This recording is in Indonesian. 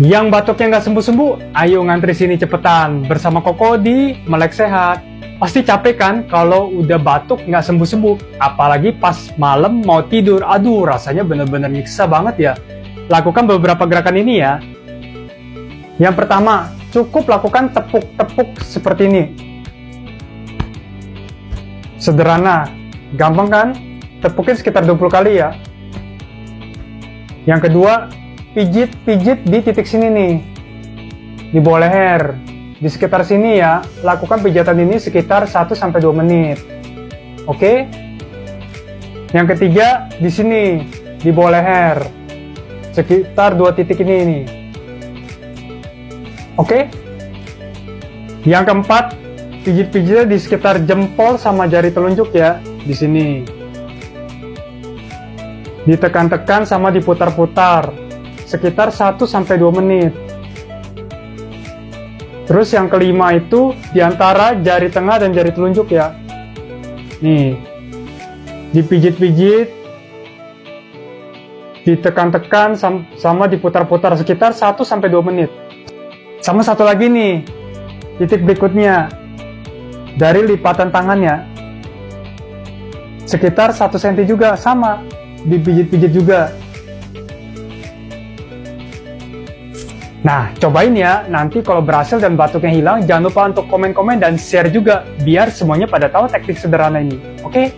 Yang batuknya nggak sembuh-sembuh, ayo ngantri sini cepetan. Bersama Koko di Melek Sehat. Pasti capek kan kalau udah batuk nggak sembuh-sembuh. Apalagi pas malam mau tidur. Aduh, rasanya bener-bener nyiksa banget ya. Lakukan beberapa gerakan ini ya. Yang pertama, cukup lakukan tepuk-tepuk seperti ini. Sederhana, gampang kan? Tepukin sekitar 20 kali ya. Yang kedua, pijit-pijit di titik sini nih, di bawah leher, di sekitar sini ya. Lakukan pijatan ini sekitar 1-2 menit. Oke? Yang ketiga, di sini, di bawah leher, sekitar 2 titik ini nih. Oke? Yang keempat, pijit-pijitnya di sekitar jempol sama jari telunjuk ya, di sini. Ditekan-tekan sama diputar-putar sekitar 1-2 menit. Terus yang kelima itu di antara jari tengah dan jari telunjuk ya. Nih. Dipijit-pijit, ditekan-tekan sama diputar-putar sekitar 1-2 menit. Sama satu lagi nih. Titik berikutnya. Dari lipatan tangannya. Sekitar 1 cm juga sama. Dipijit-pijit juga. Nah, cobain ya. Nanti kalau berhasil dan batuknya hilang, jangan lupa untuk komen-komen dan share juga. Biar semuanya pada tahu teknik sederhana ini. Oke?